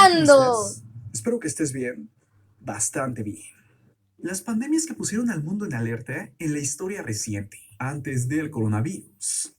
¿Cómo pasando? estás? Espero que estés bien, bastante bien. Las pandemias que pusieron al mundo en alerta en la historia reciente, antes del coronavirus.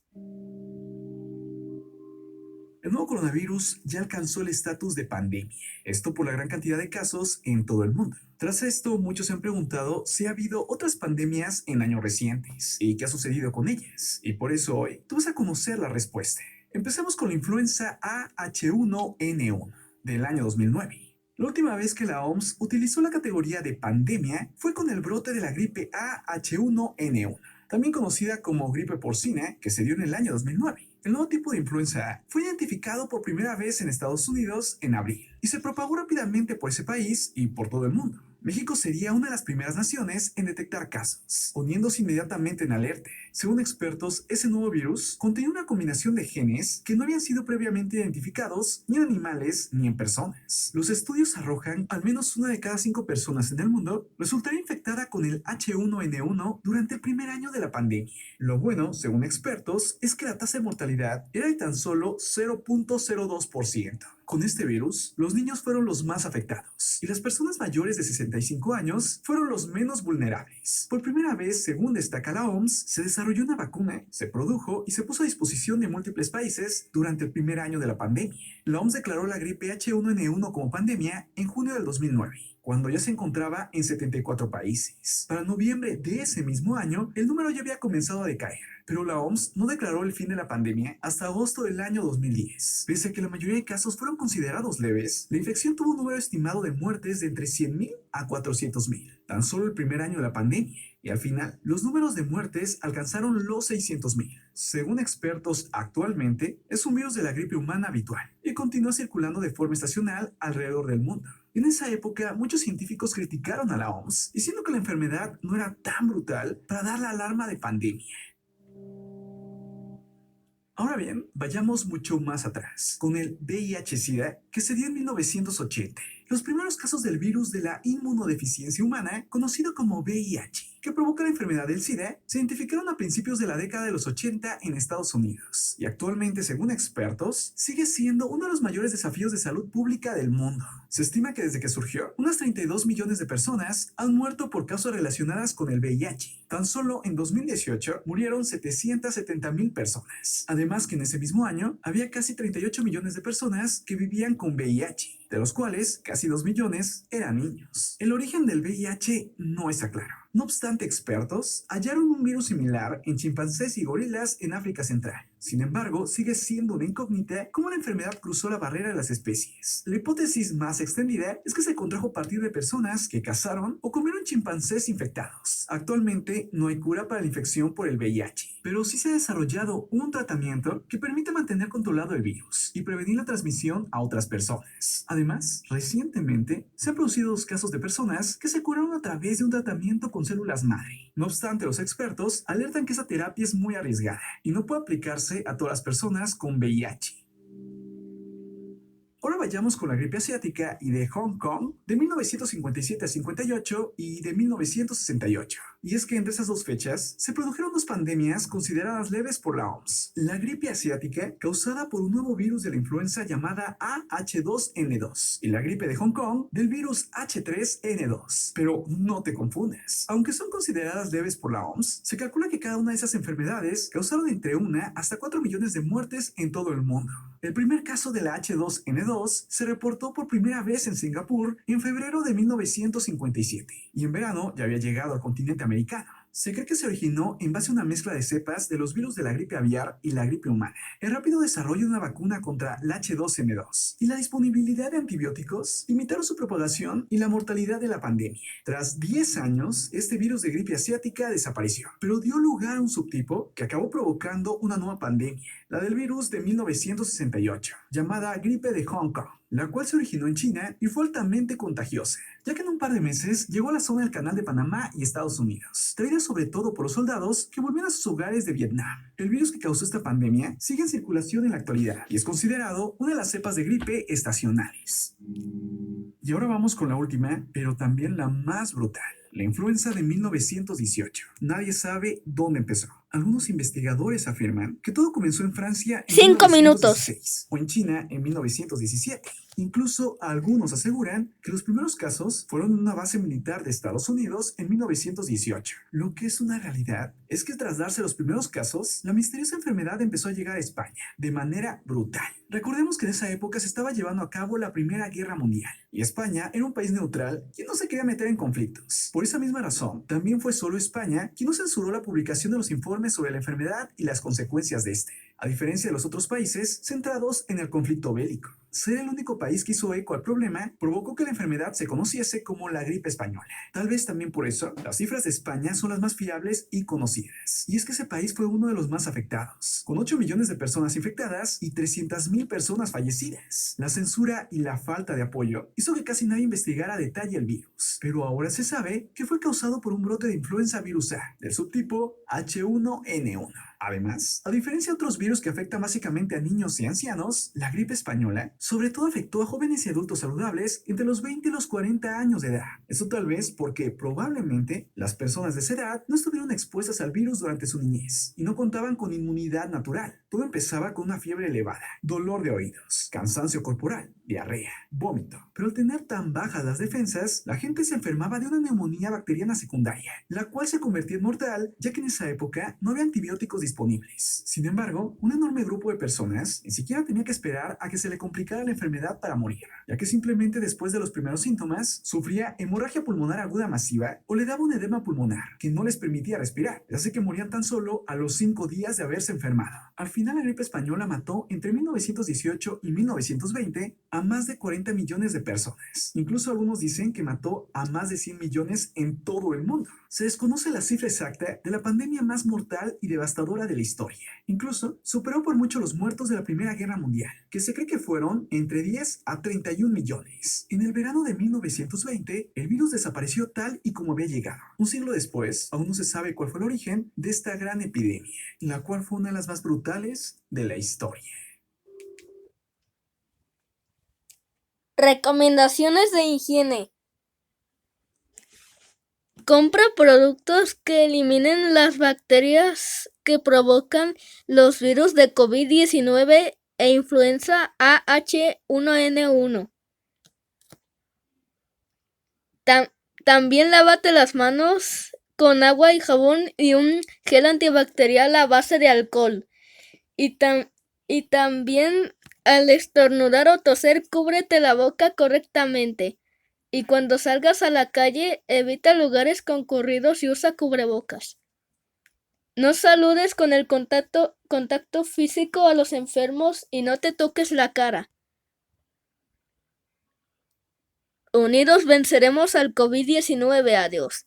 El nuevo coronavirus ya alcanzó el estatus de pandemia, esto por la gran cantidad de casos en todo el mundo. Tras esto, muchos se han preguntado si ha habido otras pandemias en años recientes y qué ha sucedido con ellas. Y por eso hoy tú vas a conocer la respuesta. Empecemos con la influenza AH1N1 del año 2009. La última vez que la OMS utilizó la categoría de pandemia fue con el brote de la gripe AH1N1, también conocida como gripe porcina, que se dio en el año 2009. El nuevo tipo de influenza A fue identificado por primera vez en Estados Unidos en abril y se propagó rápidamente por ese país y por todo el mundo. México sería una de las primeras naciones en detectar casos, poniéndose inmediatamente en alerta. Según expertos, ese nuevo virus contenía una combinación de genes que no habían sido previamente identificados ni en animales ni en personas. Los estudios arrojan al menos una de cada 5 personas en el mundo resultaría infectada con el H1N1 durante el primer año de la pandemia. Lo bueno, según expertos, es que la tasa de mortalidad era de tan solo 0.02%. Con este virus, los niños fueron los más afectados y las personas mayores de 65 años fueron los menos vulnerables. Por primera vez, según destaca la OMS, se desarrolló una vacuna, se produjo y se puso a disposición de múltiples países durante el primer año de la pandemia. La OMS declaró la gripe H1N1 como pandemia en junio del 2009, cuando ya se encontraba en 74 países. Para noviembre de ese mismo año, el número ya había comenzado a decaer, pero la OMS no declaró el fin de la pandemia hasta agosto del año 2010. Pese a que la mayoría de casos fueron considerados leves, la infección tuvo un número estimado de muertes de entre 100,000 a 400,000, tan solo el primer año de la pandemia. Y al final, los números de muertes alcanzaron los 600,000. Según expertos, actualmente es un virus de la gripe humana habitual y continúa circulando de forma estacional alrededor del mundo. En esa época, muchos científicos criticaron a la OMS, diciendo que la enfermedad no era tan brutal para dar la alarma de pandemia. Ahora bien, vayamos mucho más atrás, con el VIH-Sida, que se dio en 1980. Los primeros casos del virus de la inmunodeficiencia humana, conocido como VIH, que provoca la enfermedad del SIDA, se identificaron a principios de la década de los 80 en Estados Unidos, y actualmente, según expertos, sigue siendo uno de los mayores desafíos de salud pública del mundo. Se estima que desde que surgió, unas 32 millones de personas han muerto por causas relacionadas con el VIH. Tan solo en 2018 murieron 770,000 personas. Además que en ese mismo año había casi 38 millones de personas que vivían con VIH, de los cuales casi 2 millones eran niños. El origen del VIH no está claro. No obstante, expertos hallaron un virus similar en chimpancés y gorilas en África Central. Sin embargo, sigue siendo una incógnita cómo la enfermedad cruzó la barrera de las especies. La hipótesis más extendida es que se contrajo a partir de personas que cazaron o comieron chimpancés infectados. Actualmente no hay cura para la infección por el VIH, pero sí se ha desarrollado un tratamiento que permite mantener controlado el virus y prevenir la transmisión a otras personas. Además, recientemente se han producido 2 casos de personas que se curaron a través de un tratamiento con células madre. No obstante, los expertos alertan que esa terapia es muy arriesgada y no puede aplicarse a todas las personas con VIH. Ahora vayamos con la gripe asiática y de Hong Kong de 1957 a 58 y de 1968. Y es que entre esas dos fechas se produjeron 2 pandemias consideradas leves por la OMS. La gripe asiática, causada por un nuevo virus de la influenza llamada AH2N2, y la gripe de Hong Kong del virus H3N2. Pero no te confundas. Aunque son consideradas leves por la OMS, se calcula que cada una de esas enfermedades causaron entre 1 hasta 4 millones de muertes en todo el mundo. El primer caso de la H2N2 se reportó por primera vez en Singapur en febrero de 1957 y en verano ya había llegado al continente americano. Se cree que se originó en base a una mezcla de cepas de los virus de la gripe aviar y la gripe humana. El rápido desarrollo de una vacuna contra la H2N2 y la disponibilidad de antibióticos limitaron su propagación y la mortalidad de la pandemia. Tras 10 años, este virus de gripe asiática desapareció, pero dio lugar a un subtipo que acabó provocando una nueva pandemia, la del virus de 1968, llamada gripe de Hong Kong, la cual se originó en China y fue altamente contagiosa, ya que en un par de meses llegó a la zona del Canal de Panamá y Estados Unidos, traída sobre todo por los soldados que volvían a sus hogares de Vietnam. El virus que causó esta pandemia sigue en circulación en la actualidad y es considerado una de las cepas de gripe estacionales. Y ahora vamos con la última, pero también la más brutal. La influenza de 1918. Nadie sabe dónde empezó. Algunos investigadores afirman que todo comenzó en Francia en 5 minutos. 1916 o en China en 1917. Incluso algunos aseguran que los primeros casos fueron en una base militar de Estados Unidos en 1918. Lo que es una realidad es que tras darse los primeros casos, la misteriosa enfermedad empezó a llegar a España de manera brutal. Recordemos que en esa época se estaba llevando a cabo la Primera Guerra Mundial y España era un país neutral que no se quería meter en conflictos. Por esa misma razón, también fue solo España quien no censuró la publicación de los informes sobre la enfermedad y las consecuencias de este, a diferencia de los otros países centrados en el conflicto bélico. Ser el único país que hizo eco al problema provocó que la enfermedad se conociese como la gripe española. Tal vez también por eso, las cifras de España son las más fiables y conocidas. Y es que ese país fue uno de los más afectados, con 8 millones de personas infectadas y 300,000 personas fallecidas. La censura y la falta de apoyo hizo que casi nadie investigara a detalle el virus. Pero ahora se sabe que fue causado por un brote de influenza virus A, del subtipo H1N1. Además, a diferencia de otros virus que afectan básicamente a niños y ancianos, la gripe española sobre todo afectó a jóvenes y adultos saludables entre los 20 y los 40 años de edad. Eso tal vez porque probablemente las personas de esa edad no estuvieron expuestas al virus durante su niñez y no contaban con inmunidad natural. Todo empezaba con una fiebre elevada, dolor de oídos, cansancio corporal, diarrea, vómito. Pero al tener tan bajas las defensas, la gente se enfermaba de una neumonía bacteriana secundaria, la cual se convertía en mortal, ya que en esa época no había antibióticos disponibles. Sin embargo, un enorme grupo de personas ni siquiera tenía que esperar a que se le complicara la enfermedad para morir, ya que simplemente después de los primeros síntomas sufría hemorragia pulmonar aguda masiva o le daba un edema pulmonar que no les permitía respirar, así que morían tan solo a los 5 días de haberse enfermado. Al final, la gripe española mató entre 1918 y 1920 a más de 40 millones de personas. Incluso algunos dicen que mató a más de 100 millones en todo el mundo. Se desconoce la cifra exacta de la pandemia más mortal y devastadora de la historia. Incluso superó por mucho los muertos de la Primera Guerra Mundial, que se cree que fueron entre 10 a 31 millones. En el verano de 1920, el virus desapareció tal y como había llegado. Un siglo después, aún no se sabe cuál fue el origen de esta gran epidemia, la cual fue una de las más brutales de la historia. Recomendaciones de higiene. Compra productos que eliminen las bacterias que provocan los virus de COVID-19 e influenza H1N1. También lávate las manos con agua y jabón y un gel antibacterial a base de alcohol. Y también al estornudar o toser, cúbrete la boca correctamente. Y cuando salgas a la calle, evita lugares concurridos y usa cubrebocas. No saludes con el contacto físico a los enfermos y no te toques la cara. Unidos venceremos al COVID-19. Adiós.